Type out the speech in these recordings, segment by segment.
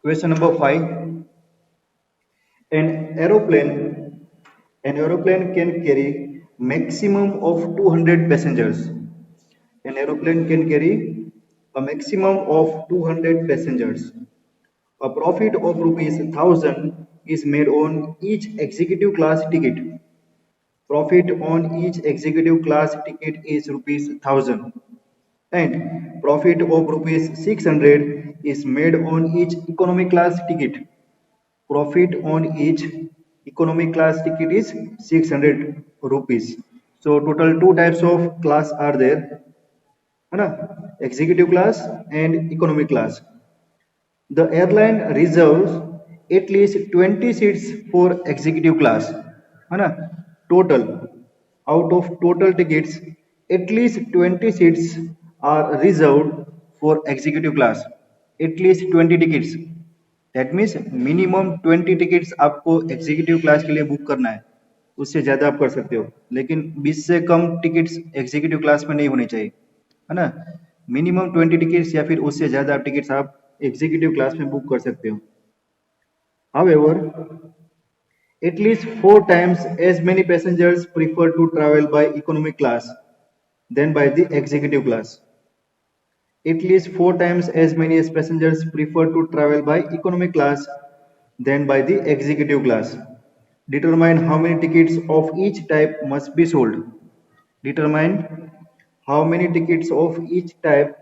Question number 5. An aeroplane can carry maximum of 200 passengers. An aeroplane can carry a maximum of 200 passengers. A profit of rupees 1000 is made on each executive class ticket. Profit on each executive class ticket is rupees 1000 and profit of rupees 600 is made on each economy class ticket. Profit on each economy class ticket is 600 rupees. So total two types of class are there, है ना? Executive class and economy class. The airline reserves at least 20 seats for executive class, है ना? Total out of total tickets, at least 20 seats are reserved for executive class. At least 20 tickets. That means minimum 20 tickets आपको executive class के लिए book करना है. उससे ज्यादा आप कर सकते हो, लेकिन 20 से कम टिकट्स एग्जीक्यूटिव क्लास में नहीं होने चाहिए, है ना? मिनिमम 20 टिकट्स या फिर उससे ज्यादा टिकट्स आप एग्जीक्यूटिव क्लास में बुक कर सकते हो. However, at least 4 times as many passengers prefer to travel by economy class than by the executive class. At least 4 times as many as passengers prefer to travel by economy class than by the executive class. Determine how many tickets of each type must be sold. Determine how many tickets of each type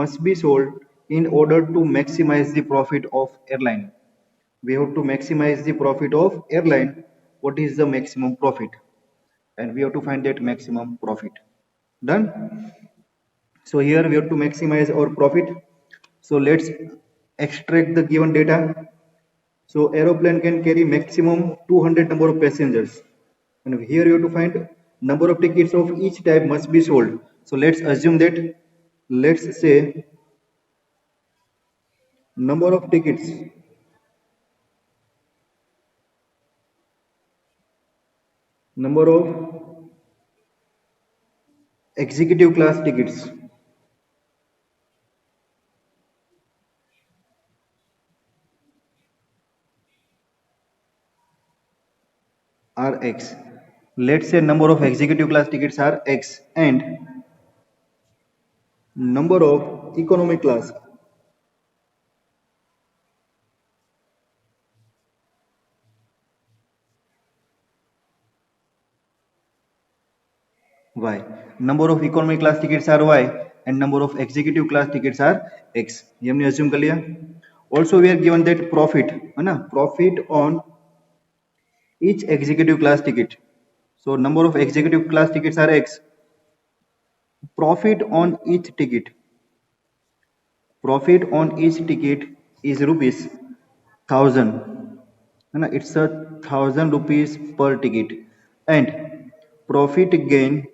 must be sold in order to maximize the profit of airline. We have to maximize the profit of airline. What is the maximum profit? And we have to find that maximum profit. Done? So here we have to maximize our profit. So let's extract the given data. So aeroplane can carry maximum 200 number of passengers. And here you have to find number of tickets of each type must be sold. So let's assume that, let's say number of tickets number of executive class tickets are X. Let's say number of executive class tickets are X and number of economy class Y. Number of economy class tickets are Y and number of executive class tickets are X. ये हमने assume कर लिया. Also we are given that profit, है ना? Profit on each executive class ticket. So number of executive class tickets are X. Profit on each ticket. Profit on each ticket is rupees 1000. है ना? It's a 1000 rupees per ticket. And profit gain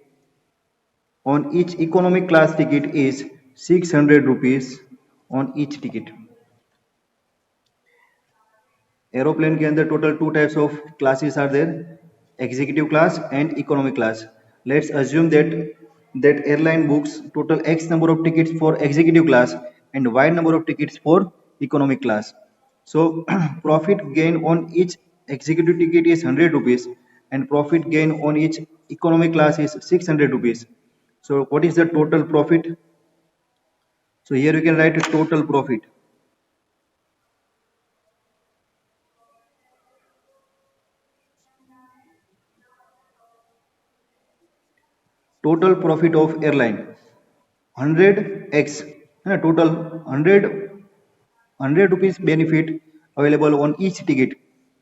on each economic class ticket is 600 rupees on each ticket. Aeroplane के अंदर total two types of classes are there, executive class and economic class. Let's assume that airline books total x number of tickets for executive class and y number of tickets for economic class. So profit gain on each executive ticket is 100 rupees and profit gain on each economic class is 600 rupees. So what is the total profit? So here you can write total profit. Total profit of airline 100x, total 100 rupees benefit available on each ticket.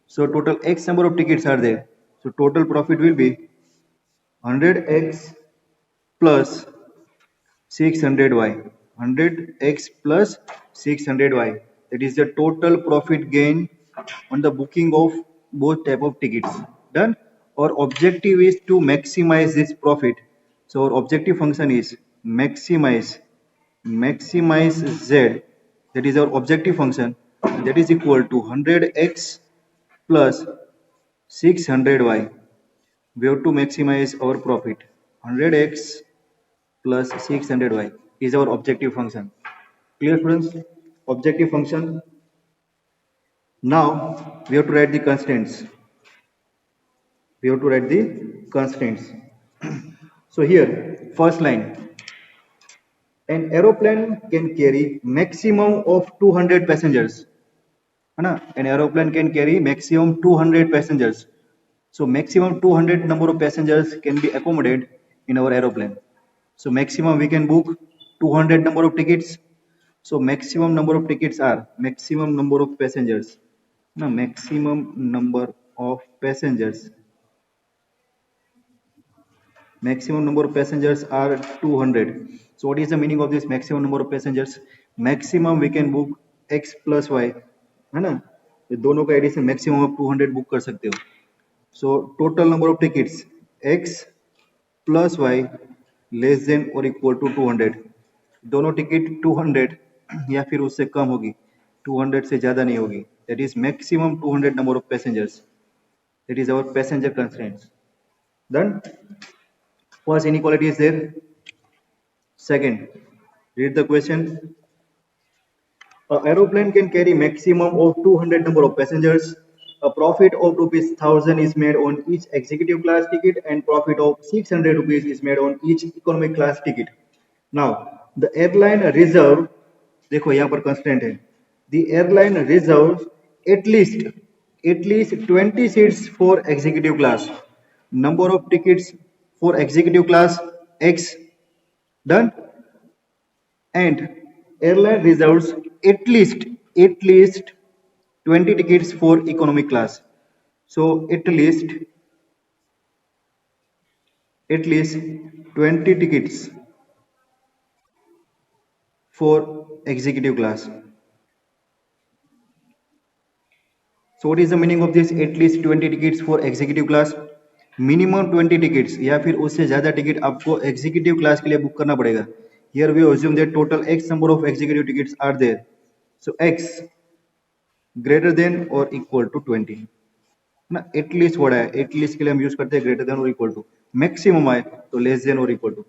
So total x number of tickets are there. So total profit will be 100x plus 600y. 100x plus 600y. That is the total profit gain on the booking of both type of tickets. Done. Our objective is to maximize this profit. So our objective function is maximize z. That is our objective function. That is equal to 100x plus 600y. We have to maximize our profit. 100x plus 600y is our objective function. Clear, students? Objective function. Now we have to write the constraints. We have to write the constraints. So here, first line, an aeroplane can carry maximum of 200 passengers. है ना? An aeroplane can carry maximum 200 passengers. So maximum 200 number of passengers can be accommodated in our aeroplane. So maximum we can book 200 number of tickets. So maximum number of tickets are maximum number of passengers. No, maximum number of passengers. Maximum number of passengers are 200. So what is the meaning of this maximum number of passengers? Maximum we can book x plus y, है ना? ये दोनों का addition maximum आप 200 book कर सकते हो. So total number of tickets x plus y less than और इक्वल टू 200. दोनों टिकट 200 या फिर उससे कम होगी, 200 से ज्यादा नहीं होगी. That is maximum 200 number of passengers. That is our passenger constraints. Then first inequality is there. Second, read the question. An aeroplane can carry maximum of 200 number of passengers. A profit of rupees 1000 is made on each executive class ticket and profit of 600 rupees is made on each economic class ticket. Now the airline reserve, देखो यहाँ पर constraint है. The airline reserves at least 20 seats for executive class. Number of tickets for executive class X. Done. And airline reserves at least 20 tickets for economy class. So at least 20 tickets for executive class. So what is the meaning of this at least 20 tickets for executive class? Minimum 20 tickets या फिर उससे ज्यादा ticket आपको executive class के लिए book करना पड़ेगा. Here we assume that total x number of executive tickets are there. So x greater than और इक्वल टू 20. ना एटलीस्ट वर्ड है, एटलीस्ट के लिए हम यूज करते हैं ग्रेटर देन और इक्वल टू. मैक्सिमम आए तो लेस देन और इक्वल टू,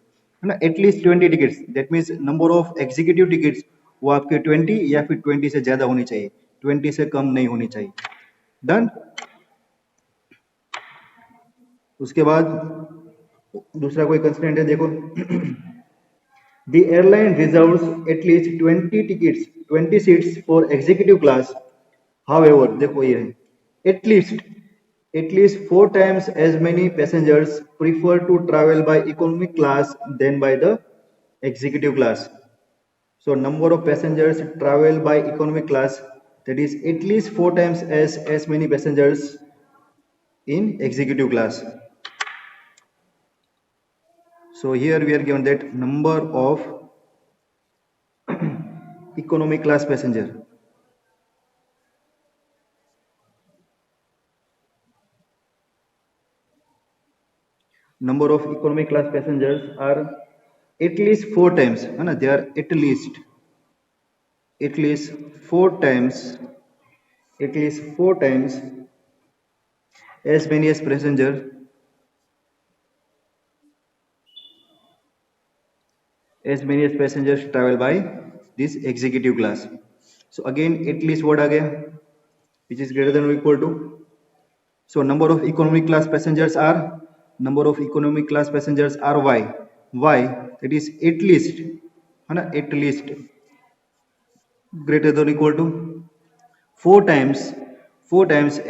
है ना. At least 20 tickets, that means number of executive tickets वो आपके 20 या फिर 20 से ज्यादा होनी चाहिए, 20 से कम नहीं होनी चाहिए. डन. उसके बाद दूसरा कोई कंस्ट्रेंट है, देखो. The airline reserves at least 20 tickets, 20 seats for executive class. However, देखो ये है at least 4 times as many passengers prefer to travel by economic class than by the executive class. So number of passengers travel by economic class, that is at least 4 times as many passengers in executive class. So here we are given that number of economy class passenger. Number of economy class passengers are at least 4 times, है ना. They are at least 4 times as many as passenger passengers travel by this executive class. So again at least word आ गया, which is greater than or equal to. So number of economic class passengers are y. That is at least, है ना, at least greater than or equal to 4 times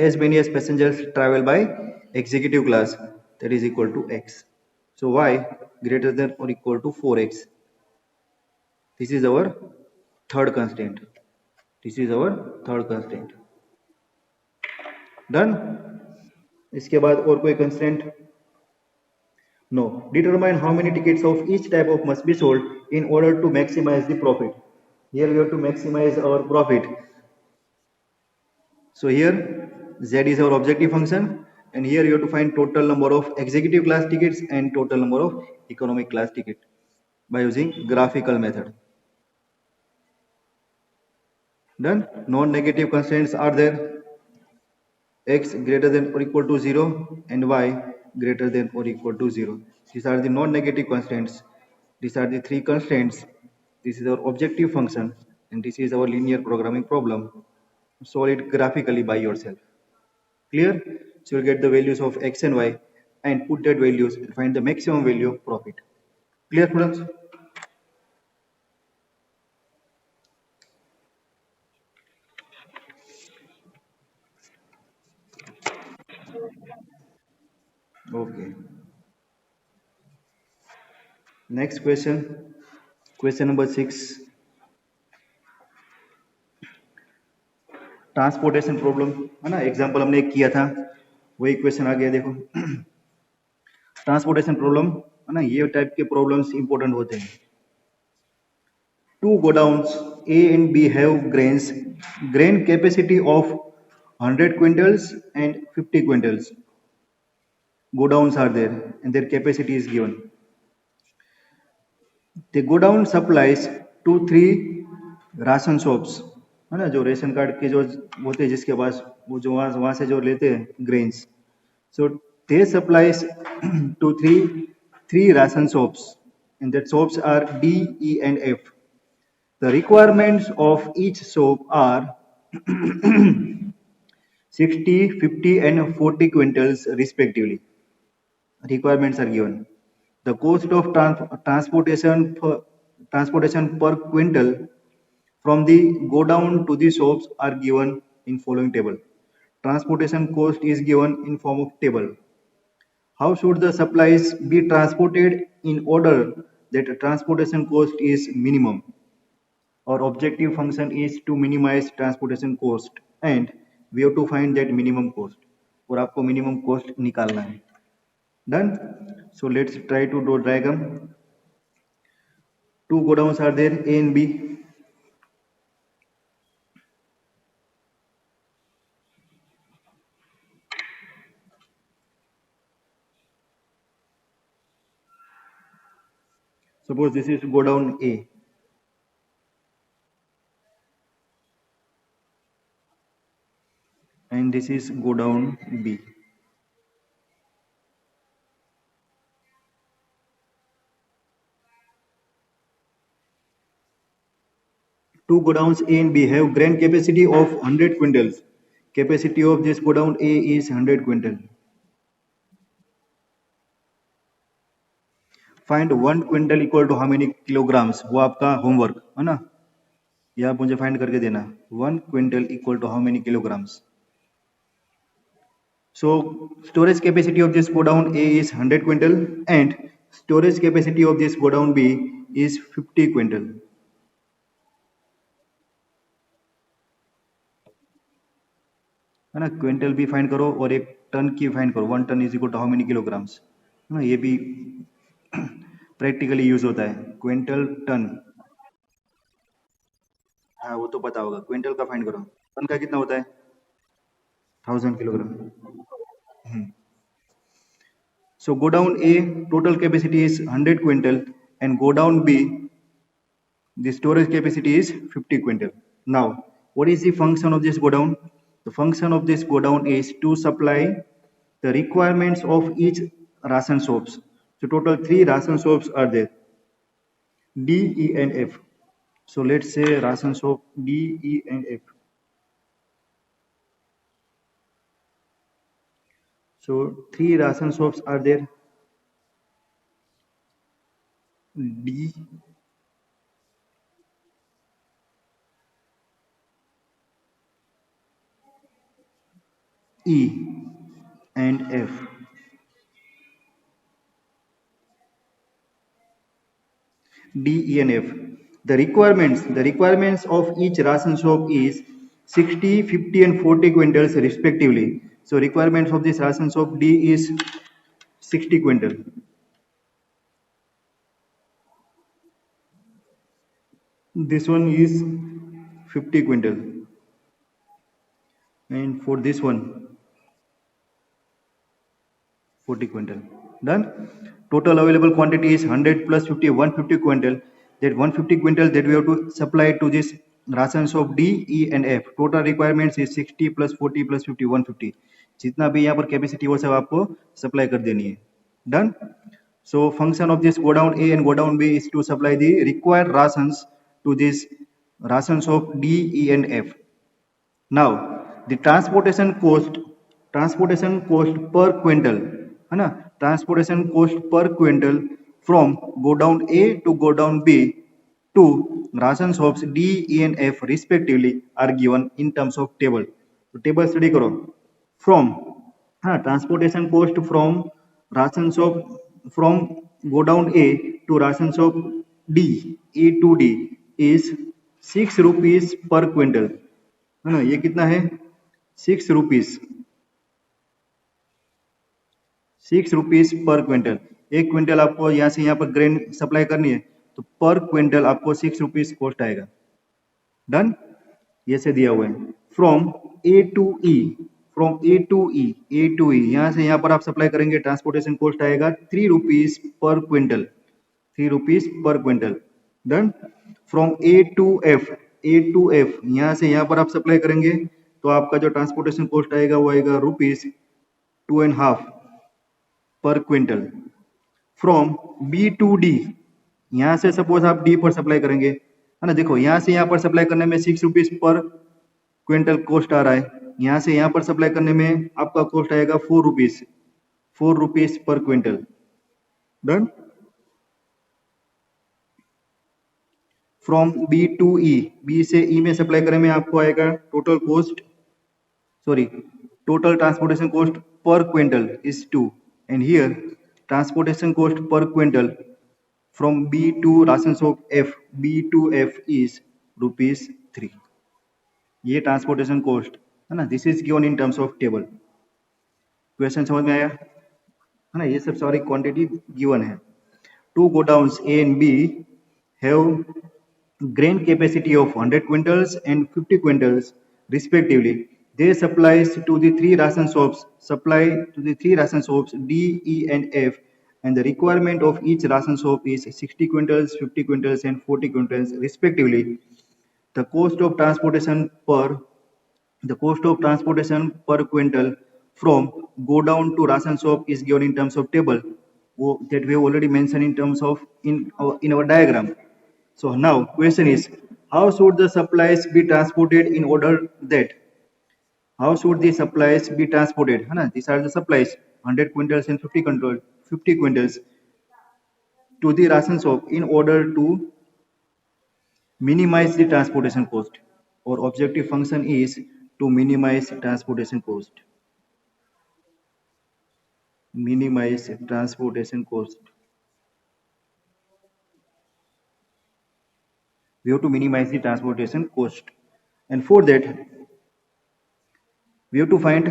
as many as passengers travel by executive class, that is equal to x. So y greater than or equal to 4x. This is our third constraint. Done. इसके बाद और कोई constraint? No. Determine how many tickets of each type of must be sold in order to maximize the profit. Here we have to maximize our profit. So here z is our objective function, and here you have to find total number of executive class tickets and total number of economic class ticket by using graphical method. Done. Non-negative constraints are there. X greater than or equal to 0 and y greater than or equal to 0. These are the non-negative constraints. These are the 3 constraints. This is our objective function and this is our linear programming problem. solve it graphically by yourself. Clear? So you'll get the values of x and y and put that values and find the maximum value of profit. Clear, students? Okay. Next question. Question number 6. Transportation problem है ना, example हमने एक किया था, वही question आ गया देखो। Transportation problem है ना, ये टाइप के प्रॉब्लम्स इंपॉर्टेंट होते हैं। Two godowns A and B have grain capacity of 100 quintals and 50 quintals. Godowns are there and their capacity is given. The godown supplies to 3 ration shops, है ना, जो ration card के जो होते हैं जिसके पास वो जो वहां से जो लेते हैं grains, so they supplies to three ration shops and that shops are D, E and F. The requirements of each shop are 60, 50 and 40 quintals respectively. Requirements are given. The cost of transportation per quintal from the godown to the shops are given in following table. Transportation cost is given in form of table. How should the supplies be transported in order that transportation cost is minimum? Our objective function is to minimize transportation cost and we have to find that minimum cost. और आपको minimum cost निकालना है. Done? So let's try to draw diagram. Two godowns are there, A and B. Suppose this is godown A. And this is godown B. Two godowns A and B have grain capacity of 100 quintals. Capacity of this godown A is 100 quintal. Find 1 quintal equal to how many kilograms? वो आपका homework है ना, ये आप मुझे find करके देना. 1 quintal equal to how many kilograms? So storage capacity of this godown A is 100 quintal and storage capacity of this godown B is 50 quintal. है ना, क्विंटल भी फाइंड करो और एक टन की फाइंड करो. 1 ton is equal to how many kilograms, है ना, ये भी प्रैक्टिकली यूज होता है. क्विंटल टन, हाँ वो तो पता होगा. क्विंटल का फाइंड करो, टन का कितना होता है? 1000 kilogram. So godown A total capacity is 100 quintal and godown B the storage capacity is 50 quintal. Now what is the function of this godown? The function of this godown is to supply the requirements of each ration shops. So total 3 ration shops are there, D, E and F. So let's say ration shop D, E and F. So 3 ration shops are there, D, E and F. D, E and F. The requirements of each ration shop is 60, 50 and 40 quintals respectively. So requirements of this ration shop D is 60 quintal. This one is 50 quintal and for this one 40 quintal. Done. Total available quantity is 100 plus 50, 150 quintal. That 150 quintal that we have to supply to this rations of D, E and F. Total requirements is 60 plus 40 plus 50, 150. जितना भी यहाँ पर capacity वो सब आपको supply कर देनी है. Done. So function of this godown A and godown B is to supply the required rations to this rations of D, E and F. Now the transportation cost per quintal, है ना, transportation cost per quintal from godown A to godown B to ration shops D E and F respectively are given in terms of table. तो table study करो। From, हाँ, transportation cost from ration shop, from godown A to ration shop D, A to D is 6 rupees per quintal, है ना, ये कितना है 6 rupees, 6 rupees per quintal. एक quintal आपको यहाँ से यहाँ पर ग्रेन सप्लाई करनी है तो पर क्विंटल आपको 6 रुपीज कॉस्ट आएगा। डन, ये से दिया हुआ है। From A to E, from A to E, A to E यहाँ से यहाँ पर आप सप्लाई करेंगे, ट्रांसपोर्टेशन कॉस्ट आएगा 3 rupees per quintal, 3 rupees per quintal. Done. From A to F, A to F यहाँ से यहाँ पर आप सप्लाई करेंगे तो आपका जो ट्रांसपोर्टेशन कॉस्ट आएगा वो आएगा ₹2.5 per quintal. From B to D, यहाँ से सपोज आप डी पर सप्लाई करेंगे, है ना, देखो यहाँ से यहाँ पर सप्लाई करने में 6 रुपीज पर क्विंटल कॉस्ट आ रहा है, यहाँ से यहाँ पर सप्लाई करने में आपका कॉस्ट आएगा 4 rupees, 4 rupees per quintal. Done. From B to E, B से ई में सप्लाई करने में आपको आएगा total cost, sorry, total transportation cost per quintal is 2, and here transportation cost per quintal from B to ration shop F, B to F is ₹3। ये transportation cost है ना, this is given in terms of table. Question समझ में आया, है ना, ये सब सारी क्वांटिटी गिवन है। Two godowns A and B have grain capacity of 100 quintals and 50 quintals respectively. They supplies to the three ration shops, D, E and F, and the requirement of each ration shop is 60 quintals, 50 quintals and 40 quintals respectively. The cost of transportation per quintal from godown to ration shop is given in terms of table that we have already mentioned in terms of in our diagram. So now question is, how should the supplies be transported in order that, how should the supplies be transported, है ना, these are the supplies 100 quintals and 50 quintals to the ration shop in order to minimize the transportation cost, or objective function is to minimize transportation cost, minimize transportation cost. We have to minimize the transportation cost, and for that we have to find,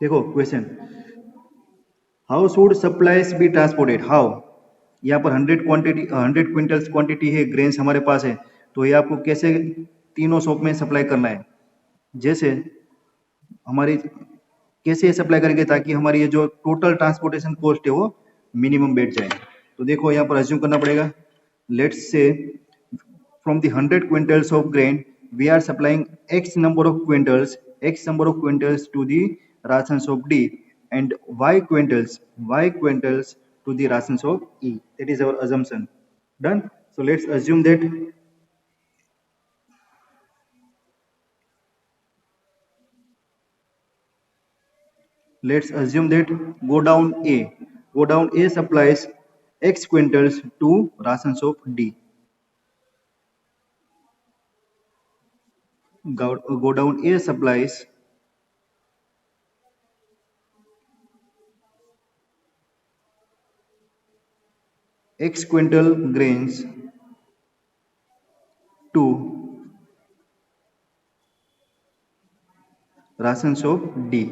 देखो question, how should supplies be transported, how, यहाँ पर 100 quintals quantity है grains हमारे पास है, तो ये आपको कैसे तीनों शॉप में सप्लाई करना है, जैसे हमारी कैसे ये सप्लाई करेंगे ताकि हमारी ये जो टोटल ट्रांसपोर्टेशन कॉस्ट है वो मिनिमम बैठ जाए। तो देखो यहाँ पर अज्यूम करना पड़ेगा, let's say from the 100 quintals of grain we are supplying x number of quintals to the ration shop D and y quintals to the ration shop E. That is our assumption. Done. So let's assume that godown A supplies x quintals to ration shop D. Godown A supplies x quintal grains to ration shop D.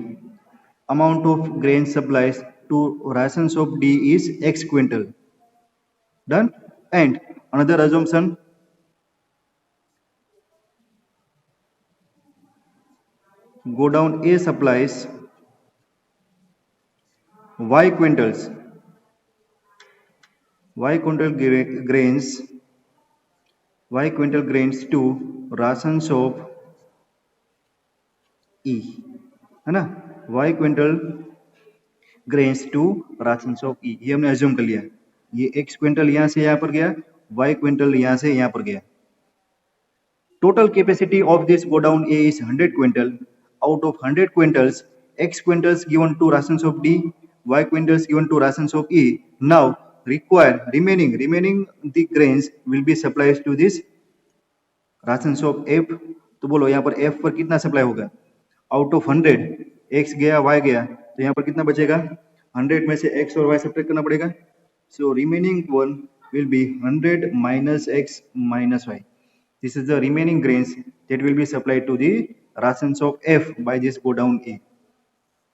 Amount of grain supplies to ration shop D is x quintal. Done. And another assumption, godown A supplies y quintal grains to ration shop E, है ना, y quintal grains to ration shop E, ये हमने assume कर लिया। ये x quintal यहाँ से यहाँ पर गया, y क्विंटल यहाँ से यहाँ पर गया। Total capacity of this godown A is 100 quintal. Out of 100 quintals, X quintals given to rations of D, Y quintals given to rations of E. Now remaining the grains will be supplied to this rations of F. तो बोलो यहाँ पर F पर कितना supply होगा? Out of 100 X गया Y गया तो यहाँ पर कितना बचेगा? 100 में से X और Y सब्ट्रैक्ट करना पड़ेगा. So remaining one will be 100 minus X minus Y. This is the remaining grains that will be supplied to the rations of F by this godown A.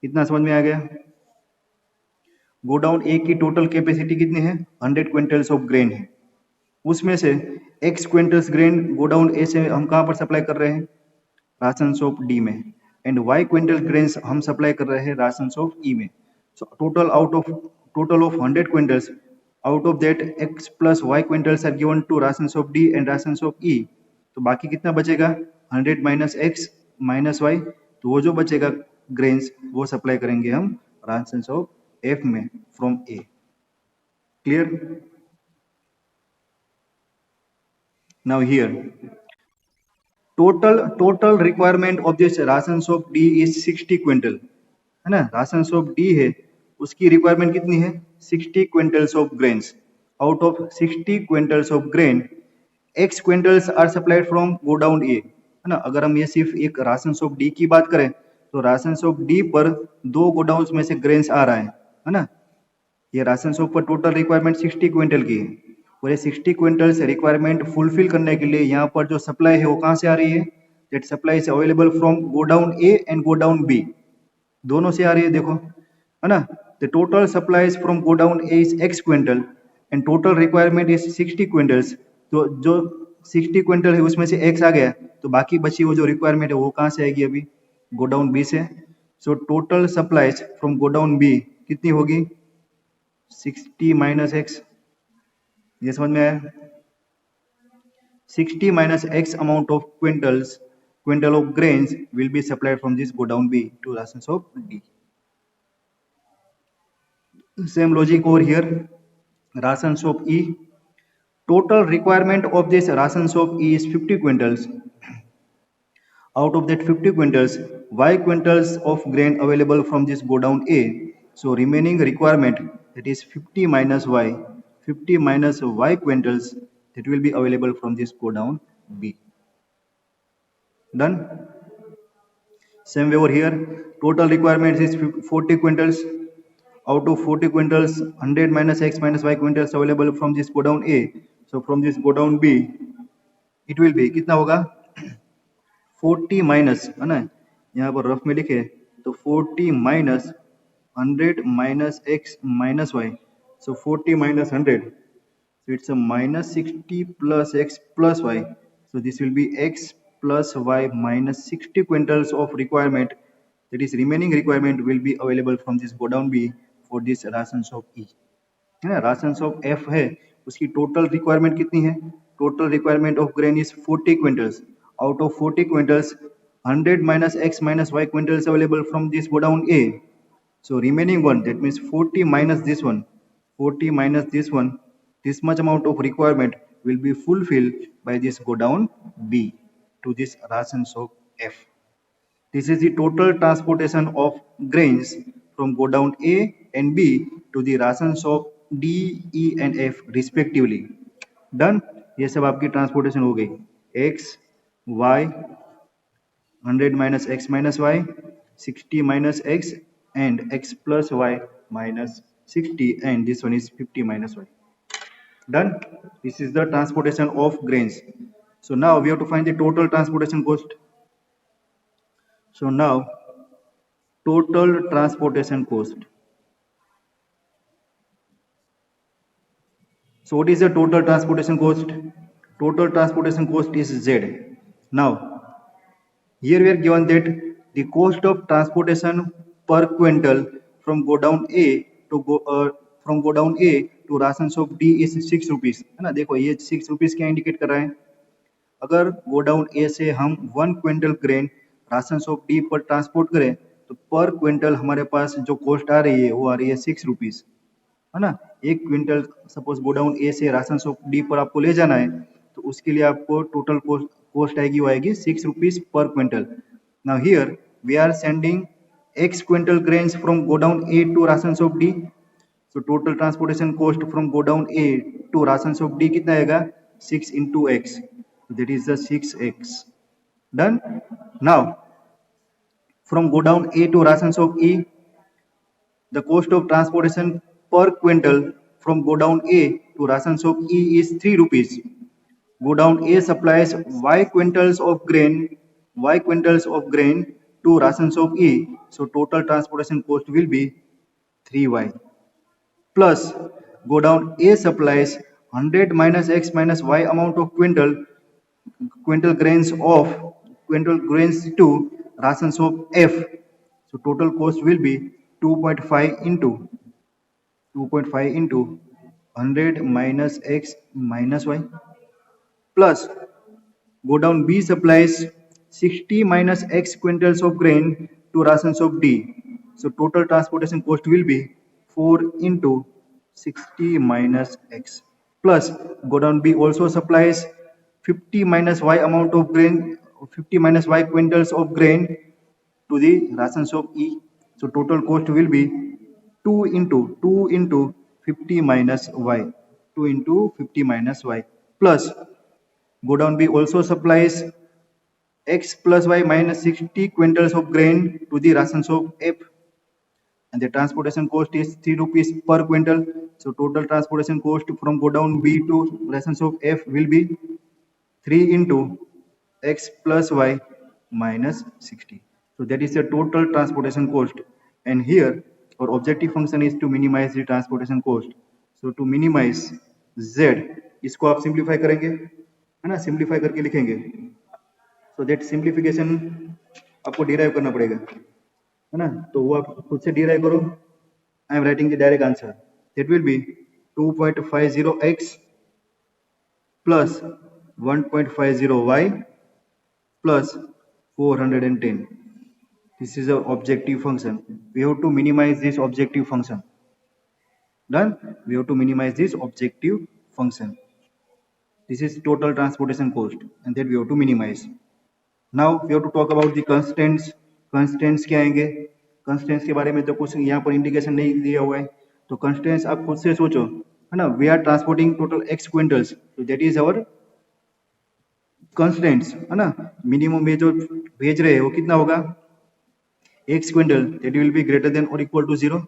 कितना समझ में आ गया? गोडाउन A की total capacity कितनी है? 100 quintals of grain है. उसमें से X quintals grain godown A से हम कहाँ पर सप्लाई कर रहे हैं? राशंस ऑफ D में. एंड Y क्विंटल ग्रेन्स हम सप्लाई कर रहे हैं राशंस ऑफ E में. So total of 100 quintals, out of that X plus Y quintals are given to rations of D and rations of E. तो बाकी कितना बचेगा? 100 minus X minus Y. तो वो जो बचेगा ग्रेन्स वो सप्लाई करेंगे हम rations of F में from A. Clear? Now here total requirement of this rations of D is 60 quintal है ना. rations of D है उसकी रिक्वायरमेंट कितनी है? 60 quintals of grains. Out of 60 quintals of grain X quintals are supplied from godown A है ना. अगर हम ये सिर्फ एक राशंस ऑफ डी की बात करें तो राशंस ऑफ डी पर दो गोडाउन्स में से ग्रेन्स आ रहा है ना. ये राशंस ऑफ पर टोटल रिक्वायरमेंट 60 क्विंटल की है और ये 60 क्विंटल्स रिक्वायरमेंट फुलफिल करने के लिए यहाँ पर जो सप्लाई है वो कहाँ से आ रही है? That supply is available from godown A and godown B. दोनों से आ रही है देखो है ना. The total supplies from godown A is X quintal and total requirement is 60 quintals. तो जो 60 क्विंटल है उसमें से X आ गया तो बाकी बची वो जो रिक्वायरमेंट है वो कहाँ से आएगी? अभी गोडाउन B से. So total supplies from godown B कितनी होगी? 60 माइनस X. ये समझ में आया? 60 minus X amount of quintal of grains will be supplied from this godown B to rations of D. Same logic over here. Rations of E. Total requirement of this rations of E is 50 quintals. Out of that 50 quintals, Y quintals of grain available from this godown A. So remaining requirement, that is 50 minus Y. 50 minus Y quintals that will be available from this godown B. Done. Same way over here. Total requirement is 40 quintals. Out of 40 quintals, 100 minus X minus Y quintals available from this godown A. So from this godown B, it will be कितना होगा? 40 minus है ना, यहाँ पर rough में लिखे तो 40 minus 100 minus X minus Y. So 40 minus 100. So it's a minus 60 plus X plus Y. So this will be X plus Y minus 60 quintals of requirement. That is remaining requirement will be available from this godown B for this rations of E. है ना. rations of F है उसकी total requirement कितनी है? Total requirement of grain is 40 quintals. Out of 40 quintals 100 minus X minus Y quintals available from this godown A. So remaining one, that means 40 minus this one, 40 minus this one, this much amount of requirement will be fulfilled by this godown B to this rations of F. This is the total transportation of grains from godown A and B to the rations of D, E and F respectively. Done. ये सब आपकी transportation हो गई. X, Y, 100 minus X minus Y, 60 minus X and X plus Y minus 60 and this one is 50 minus Y. Done. This is the transportation of grains. So now we have to find the total transportation cost. So now total transportation cost. So what is the total transportation cost? Total transportation cost is Z. Now here we are given that the cost of transportation per quintal from godown A to rations of D is 6 rupees है ना. देखो ये 6 rupees क्या indicate कर रहा है? अगर godown A से हम 1 quintal grain rations of D पर ट्रांसपोर्ट करें तो पर क्विंटल हमारे पास जो कॉस्ट आ रही है वो आ रही है 6 रुपीज है ना. एक क्विंटल सपोज गोडाउन A से राशंस ऑफ D पर आपको ले जाना है तो उसके लिए आपको टोटल कॉस्ट cost आएगी वो आएगी 6 rupees per quintal. Now here we are sending X quintal grains from godown A to rations of D. So total transportation cost from godown A to rations of D कितना आएगा 6 into X. That is the 6X. Done. Now from godown A to rations of E, the cost of transportation per quintal from godown A to rations of E is 3 rupees. Godown A supplies Y quintals of grain to rations of E. So total transportation cost will be 3Y. Plus godown A supplies 100 minus X minus Y amount of quintal grains to rations of F. So total cost will be 2.5 into 100 minus X minus Y. Plus godown B supplies 60 minus X quintals of grain to rations of D. So total transportation cost will be 4 into 60 minus X. Plus godown B also supplies 50 minus Y amount of grain, 50 minus Y quintals of grain to the rations of E. So total cost will be 2 into 50 minus Y. 2 into 50 minus Y. Plus godown B also supplies X plus Y minus 60 quintals of grain to the rations of F, and the transportation cost is 3 rupees per quintal. So total transportation cost from godown B to rations of F will be 3 into X plus Y minus 60. So that is the total transportation cost, and here our objective function is to minimize the transportation cost. So to minimize Z, इसको आप simplify करेंगे, है ना, simplify करके लिखेंगे. So that simplification आपको derive करना पड़ेगा, है ना, तो वो आप खुद से डिराइव करो. I am writing the direct answer. That will be 2.50x plus 1.50y plus 410. This is our objective function. We have to minimize this objective function. Done. We have to minimize this objective function. This is total transportation cost, and that we have to minimize. Now we have to talk about the constraints. Constraints क्या आएंगे? Constraints के बारे में तो कुछ यहाँ पर indication नहीं दिया हुआ है, तो constraints आप खुद से सोचो, है ना. We are transporting total X quintals, so that is our constraints, है ना. मिनिमम में जो भेज रहे हैं वो कितना होगा? X quintal, that will be greater than or equal to 0.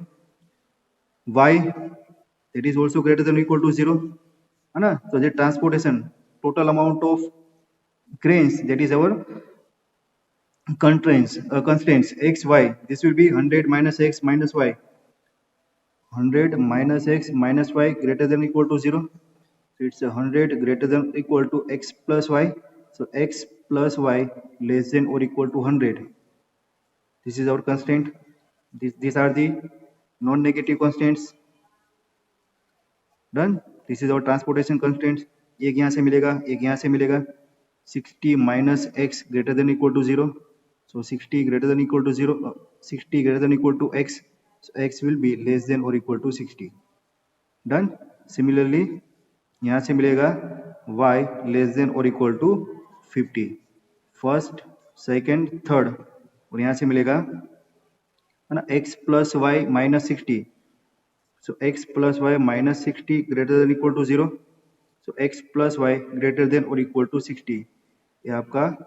Y, that is also greater than or equal to 0, है ना. So the transportation total amount of grains, that is our constraints X Y, this will be 100 minus X minus Y. 100 minus X minus Y greater than or equal to 0. So it's 100 greater than or equal to X plus Y. So X plus Y less than or equal to 100. This is our constraint. These are the non-negative constraints. Done. This is our transportation constraints. एक यहाँ से मिलेगा, एक यहाँ से मिलेगा. 60 minus X greater than or equal to 0. So 60 greater than or equal to 0. 60 greater than or equal to X. So X will be less than or equal to 60. Done. Similarly, यहाँ से मिलेगा Y less than or equal to 50. First, second, third. और यहाँ से मिलेगा, है ना, X plus Y minus 60. So X plus Y minus 60 greater than or equal to 0. So X plus Y greater than or equal to 60. ये आपका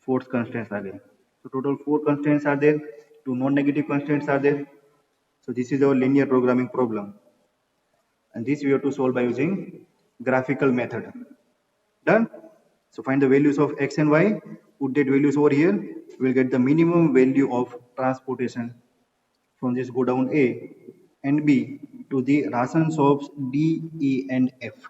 fourth constraints आ गए. So total 4 constraints are there. 2 non-negative constraints are there. So this is our linear programming problem, and this we have to solve by using graphical method. Done. So find the values of X and Y. Put that values over here. We will get the minimum value of transportation from this godown A and B to the rations of D, E and F.